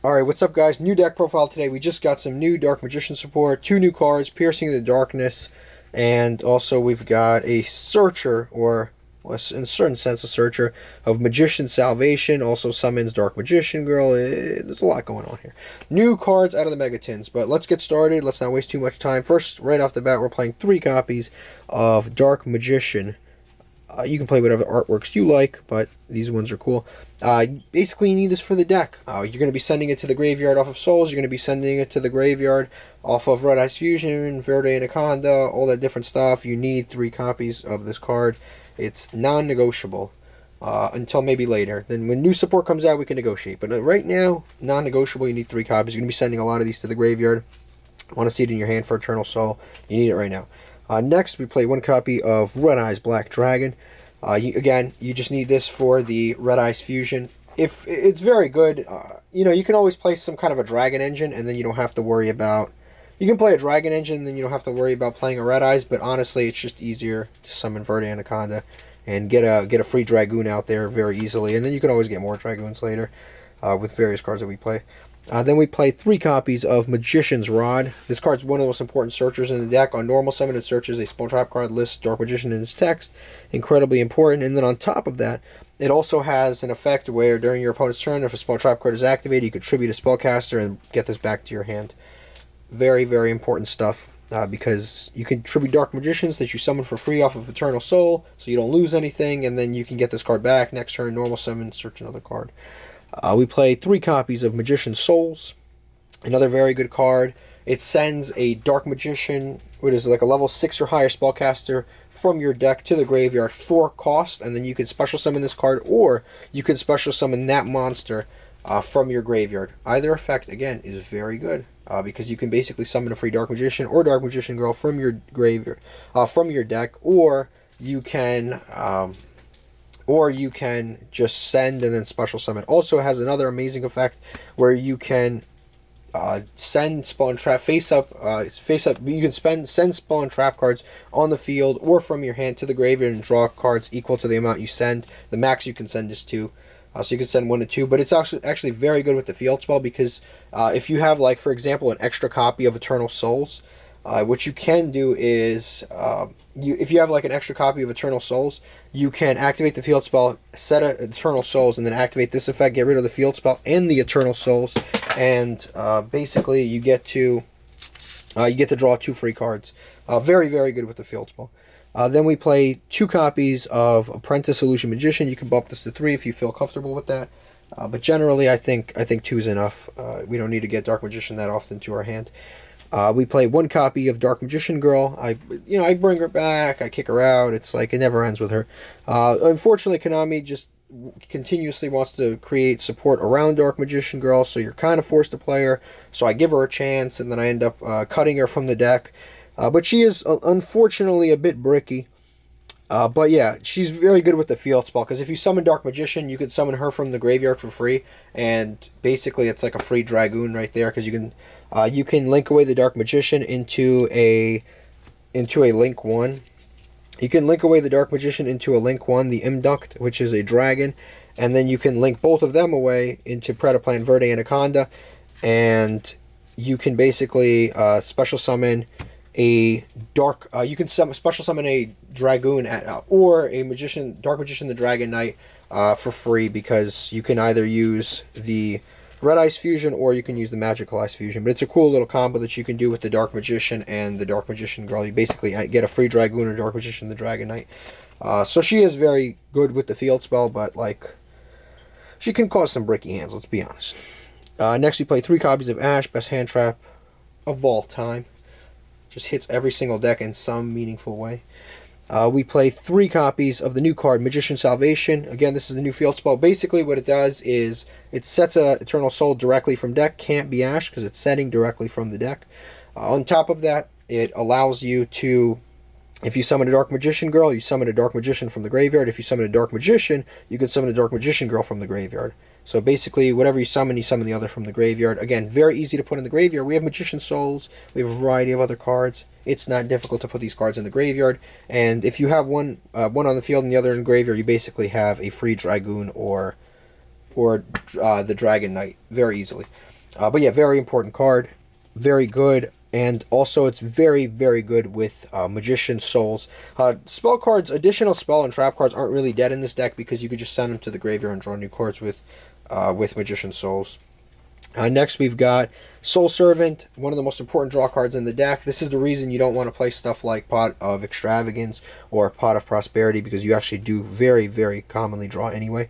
Alright, what's up guys? New deck profile today. We just got some new Dark Magician support, 2 new cards, Piercing the Darkness, and also we've got a Searcher, or well, in a certain sense a Searcher, of Magician Salvation, also summons Dark Magician Girl. There's a lot going on here. New cards out of the Megatins, but let's get started. Let's not waste too much time. First, right off the bat, we're playing 3 copies of Dark Magician. You can play whatever artworks you like, but these ones are cool. Basically, you need this for the deck. You're going to be sending it to the graveyard off of Souls. You're going to be sending it to the graveyard off of Red Eyes Fusion, Verde Anaconda, all that different stuff. You need 3 copies of this card. It's non-negotiable until maybe later. Then when new support comes out, we can negotiate. But right now, non-negotiable, you need 3 copies. You're going to be sending a lot of these to the graveyard. Want to see it in your hand for Eternal Soul. You need it right now. Next, we play 1 copy of Red Eyes Black Dragon. Again, you just need this for the Red Eyes Fusion. If it's very good, you can always play some kind of a Dragon Engine, and then you don't have to worry about. You can play a Dragon Engine, and then you don't have to worry about playing a Red Eyes. But honestly, it's just easier to summon Verde Anaconda and get a free Dragoon out there very easily, and then you can always get more Dragoons later with various cards that we play. Then we play 3 copies of Magician's Rod. This card's one of the most important searchers in the deck. On normal summon, it searches a spell trap card, lists Dark Magician in its text. Incredibly important. And then on top of that, it also has an effect where during your opponent's turn, if a spell trap card is activated, you can tribute a spellcaster and get this back to your hand. Very, very important stuff. Because you can tribute Dark Magicians that you summon for free off of Eternal Soul, so you don't lose anything, and then you can get this card back. Next turn, normal summon, search another card. We play 3 copies of Magician Souls, another very good card. It sends a Dark Magician, which is like a level 6 or higher spellcaster, from your deck to the graveyard for cost, and then you can special summon this card, or you can special summon that monster from your graveyard. Either effect, again, is very good, because you can basically summon a free Dark Magician or Dark Magician Girl from your graveyard, from your deck, or you can just send and then special summon. Also has another amazing effect where you can send spawn trap face up. You can send spawn trap cards on the field or from your hand to the graveyard and draw cards equal to the amount you send. The max you can send is 2. So you can send 1 to 2, but it's actually very good with the field spell because if you have, like, for example, an extra copy of Eternal Souls, what you can do is, if you have like an extra copy of Eternal Souls, you can activate the field spell, set a Eternal Souls, and then activate this effect, get rid of the field spell and the Eternal Souls, and basically you get to draw 2 free cards. Very, very good with the field spell. Then we play 2 copies of Apprentice Illusion Magician. You can bump this to 3 if you feel comfortable with that. But generally, I think 2 is enough. We don't need to get Dark Magician that often to our hand. We play 1 copy of Dark Magician Girl. I bring her back, I kick her out. It's like it never ends with her. Unfortunately, Konami just continuously wants to create support around Dark Magician Girl, so you're kind of forced to play her. So I give her a chance, and then I end up cutting her from the deck. But she is unfortunately a bit bricky. But yeah, she's very good with the field spell, because if you summon Dark Magician, you can summon her from the graveyard for free, and basically it's like a free Dragoon right there, because you can link away the Dark Magician into a Link 1. You can link away the Dark Magician into a Link 1, the Imduct, which is a dragon, and then you can link both of them away into Predaplant Verde Anaconda, and you can basically special summon a Dark. You can special summon a Dragoon or a Dark Magician the Dragon Knight for free, because you can either use the Red Eyes Fusion or you can use the Magical Eyes Fusion. But it's a cool little combo that you can do with the Dark Magician and the Dark Magician Girl. You basically get a free Dragoon or Dark Magician the Dragon Knight. So she is very good with the field spell, but like she can cause some bricky hands, let's be honest. Next we play 3 copies of Ash, best hand trap of all time. Just hits every single deck in some meaningful way. We play 3 copies of the new card, Magician Salvation. Again, this is the new field spell. Basically, what it does is it sets a Eternal Soul directly from deck. Can't be Ash because it's setting directly from the deck. On top of that, it allows you to, if you summon a Dark Magician Girl, you summon a Dark Magician from the graveyard. If you summon a Dark Magician, you can summon a Dark Magician Girl from the graveyard. So basically, whatever you summon the other from the graveyard. Again, very easy to put in the graveyard. We have Magician Souls. We have a variety of other cards. It's not difficult to put these cards in the graveyard. And if you have one on the field and the other in the graveyard, you basically have a free Dragoon or the Dragon Knight very easily. But yeah, very important card, very good, and also it's very, very good with Magician Souls. Spell cards, additional spell and trap cards aren't really dead in this deck because you could just send them to the graveyard and draw new cards with Magician Souls. Next, we've got Soul Servant, one of the most important draw cards in the deck. This is the reason you don't want to play stuff like Pot of Extravagance or Pot of Prosperity, because you actually do very, very commonly draw anyway.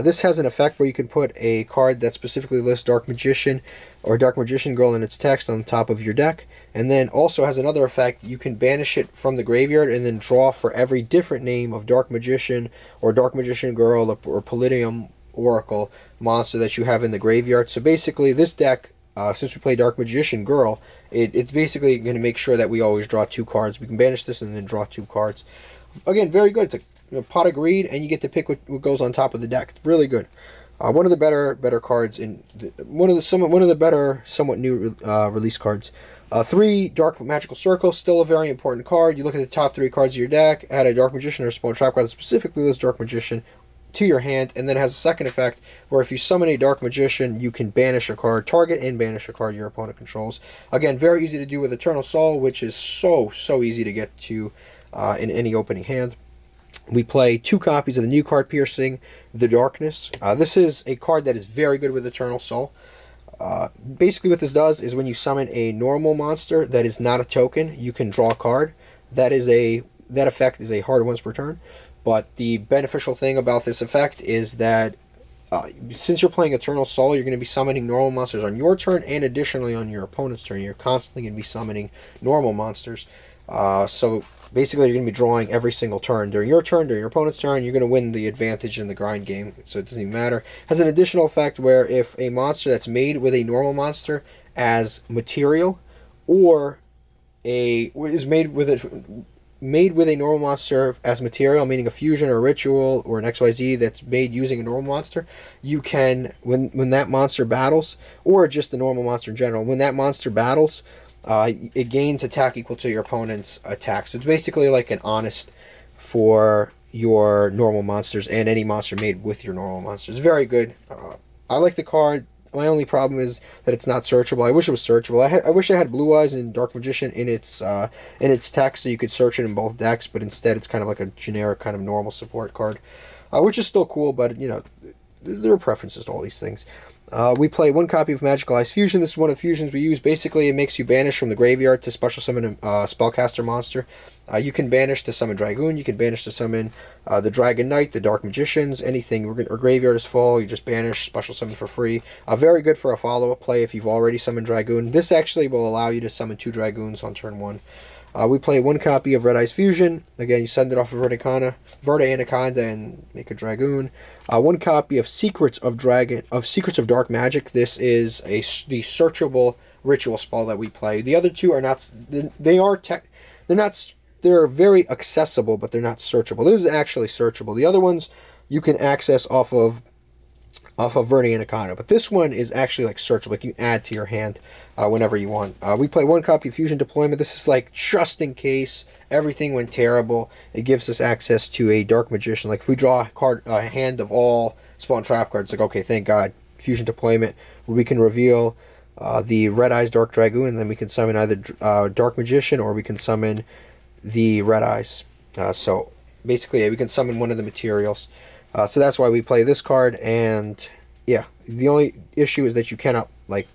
This has an effect where you can put a card that specifically lists Dark Magician or Dark Magician Girl in its text on the top of your deck, and then also has another effect. You can banish it from the graveyard and then draw for every different name of Dark Magician or Dark Magician Girl or Palladium Oracle monster that you have in the graveyard. So basically this deck, since we play Dark Magician Girl, it's basically going to make sure that we always draw 2 cards. We can banish this and then draw 2 cards. Again, very good. It's a Pot of Greed, and you get to pick what goes on top of the deck. It's really good. One of the better cards in one of the better somewhat new release cards. 3 Dark Magical Circle, still a very important card. You look at the top 3 cards of your deck, add a Dark Magician or a Spell Trap card that specifically lists Dark Magician to your hand, and then has a second effect where if you summon a Dark Magician, you can banish a card, target and banish a card your opponent controls. Again, very easy to do with Eternal Soul, which is so easy to get to in any opening hand. We play 2 copies of the new card Piercing the Darkness. This is a card that is very good with Eternal Soul. Basically what this does is when you summon a normal monster that is not a token, you can draw a card. That effect is a hard once per turn. But the beneficial thing about this effect is that since you're playing Eternal Soul, you're going to be summoning normal monsters on your turn and additionally on your opponent's turn. You're constantly going to be summoning normal monsters. So basically you're going to be drawing every single turn. During your turn, during your opponent's turn, you're going to win the advantage in the grind game. So it doesn't even matter. Has an additional effect where if a monster that's made with a normal monster as material or is made with a normal monster as material, meaning a fusion or a ritual or an XYZ that's made using a normal monster, you can, when that monster battles, or just the normal monster in general, when that monster battles, it gains attack equal to your opponent's attack. So it's basically like an honest for your normal monsters and any monster made with your normal monsters. Very good. I like the card. My only problem is that it's not searchable. I wish it was searchable. I wish I had Blue Eyes and Dark Magician in its text so you could search it in both decks, but instead it's kind of like a generic kind of normal support card, which is still cool, but you know, there are preferences to all these things. We play 1 copy of Magical Eyes Fusion. This is one of the fusions we use. Basically, it makes you banish from the graveyard to special summon a spellcaster monster. You can banish to summon Dragoon. You can banish to summon the Dragon Knight, the Dark Magicians, anything. Our graveyard is full. You just banish, special summon for free. Very good for a follow-up play if you've already summoned Dragoon. This actually will allow you to summon 2 Dragoons on turn 1. We play 1 copy of Red Eyes Fusion. Again, you send it off of Verde Anaconda and make a Dragoon. 1 copy of Secrets of Dark Magic. This is the searchable ritual spell that we play. The other 2 are not. They're very accessible, but they're not searchable. This is actually searchable. The other ones you can access off of Verde Anaconda, but this one is actually like searchable. You can add to your hand whenever you want. We play 1 copy of Fusion Deployment. This is like just in case everything went terrible. It gives us access to a Dark Magician. Like if we draw a hand of all Spawn Trap cards, like okay, thank God, Fusion Deployment, where we can reveal the Red Eyes Dark Dragoon, and then we can summon either Dark Magician or we can summon the Red Eyes. So basically, we can summon one of the materials. So that's why we play this card, and yeah, the only issue is that you cannot like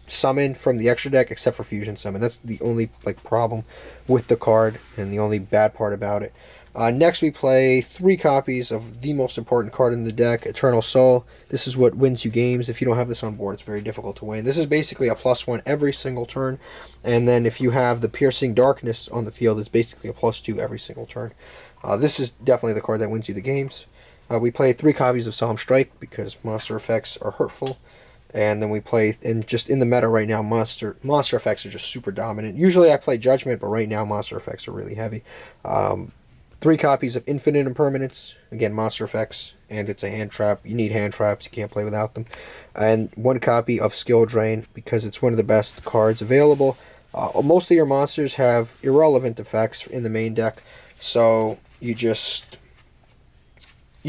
summon from the extra deck except for Fusion Summon. That's the only like problem with the card and the only bad part about it. Next we play 3 copies of the most important card in the deck, Eternal Soul. This is what wins you games. If you don't have this on board, it's very difficult to win. This is basically a +1 every single turn, and then if you have the Piercing Darkness on the field, it's basically a +2 every single turn. This is definitely the card that wins you the games. We play 3 copies of Solemn Strike because monster effects are hurtful. And then we play, and just in the meta right now, monster effects are just super dominant. Usually I play Judgment, but right now monster effects are really heavy. 3 copies of Infinite Impermanence, again monster effects, and it's a hand trap. You need hand traps, you can't play without them. And 1 copy of Skill Drain because it's one of the best cards available. Most of your monsters have irrelevant effects in the main deck, so you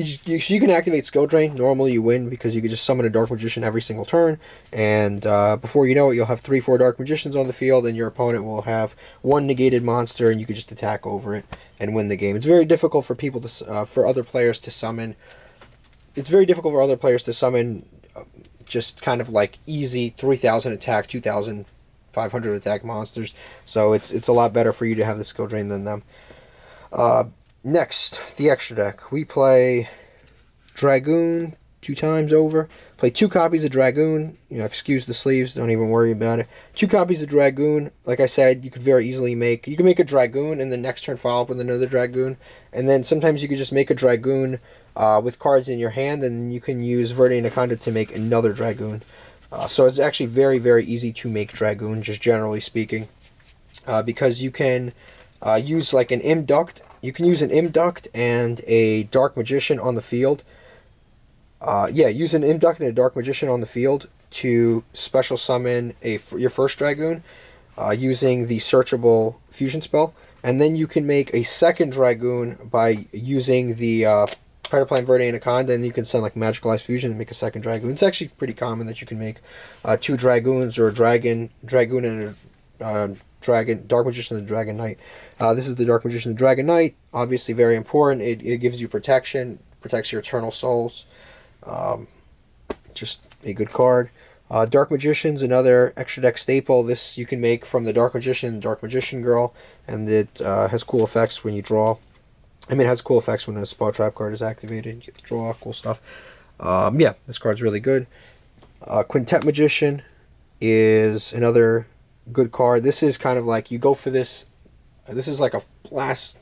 you can activate Skill Drain. Normally you win because you can just summon a Dark Magician every single turn, and before you know it, you'll have 3-4 Dark Magicians on the field, and your opponent will have one negated monster, and you can just attack over it and win the game. It's very difficult for people to for other players to summon. It's very difficult for other players to summon just kind of like easy 3,000 attack, 2,500 attack monsters. So it's a lot better for you to have the Skill Drain than them. Next, the extra deck. We play Dragoon 2 times over. Play 2 copies of Dragoon. Excuse the sleeves, don't even worry about it. 2 copies of Dragoon. Like I said, you could very easily make a Dragoon and then next turn follow up with another Dragoon. And then sometimes you could just make a Dragoon with cards in your hand, and you can use Verde Anaconda to make another Dragoon. So it's actually very, very easy to make Dragoon, just generally speaking. Because you can use like an Imduct. You can use an Imduct and a Dark Magician on the field. Use an Imduct and a Dark Magician on the field to special summon your first Dragoon using the searchable fusion spell. And then you can make a second Dragoon by using the Predaplan Verde Anaconda, and you can send like Magical Ice Fusion and make a second Dragoon. It's actually pretty common that you can make 2 Dragoons or a Dragoon and a Dark Magician and Dragon Knight. This is the Dark Magician and Dragon Knight. Obviously very important. It gives you protection, protects your Eternal Souls. Just a good card. Dark Magician's another extra deck staple. This you can make from the Dark Magician and Dark Magician Girl, and it has cool effects when you draw. I mean, it has cool effects when a spell trap card is activated. You get to draw, cool stuff. This card's really good. Quintet Magician is another good card. This is kind of like you go for this. This is like a last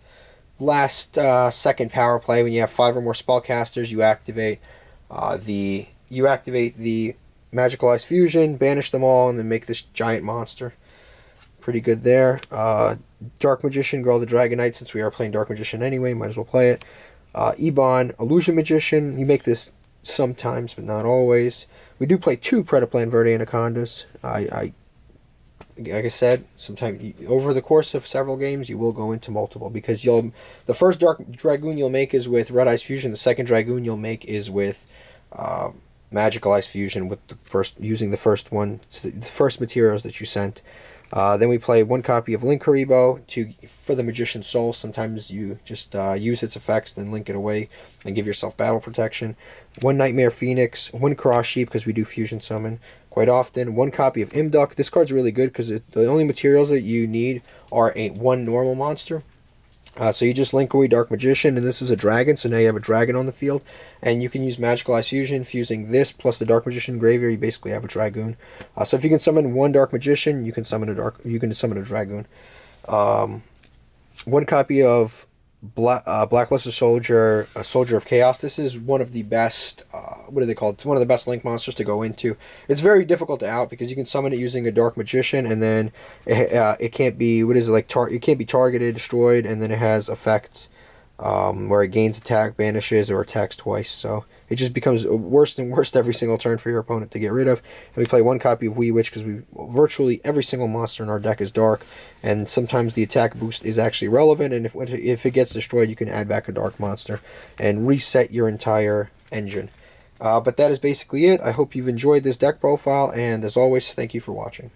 second power play when you have 5 or more spellcasters. You activate the Magical Ice Fusion, banish them all, and then make this giant monster. Pretty good there. Dark Magician Girl, the Dragon Knight. Since we are playing Dark Magician anyway, might as well play it. Ebon Illusion Magician. You make this sometimes, but not always. We do play 2 Predaplan Verde Anacondas. Like I said, sometimes over the course of several games, you will go into multiple, because the first Dark Dragoon you'll make is with Red Ice Fusion. The second Dragoon you'll make is with Magical Ice Fusion, with using the first materials that you sent. Then we play 1 copy of Link Haribo for the Magician's Soul. Sometimes you just use its effects, then link it away and give yourself battle protection. 1 Nightmare Phoenix, 1 Cross Sheep, because we do fusion summon quite often. 1 copy of Imduct. This card's really good because the only materials that you need are 1 normal monster. So you just link away Dark Magician, and this is a dragon, so now you have a dragon on the field, and you can use Magical Ice Fusion. Fusing this plus the Dark Magician graveyard, you basically have a Dragoon. So if you can summon 1 Dark Magician, you can summon a Dragoon. 1 copy of Blackluster Soldier, a Soldier of Chaos. This is one of the best, what are they called? It's one of the best Link monsters to go into. It's very difficult to out because you can summon it using a Dark Magician, and then it can't be, it can't be targeted, destroyed, and then it has effects where it gains attack, banishes, or attacks twice. So it just becomes worse and worse every single turn for your opponent to get rid of. And we play 1 copy of Wee Witch because virtually every single monster in our deck is dark, and sometimes the attack boost is actually relevant, and if it gets destroyed, you can add back a dark monster and reset your entire engine. But that is basically it. I hope you've enjoyed this deck profile, and as always, thank you for watching.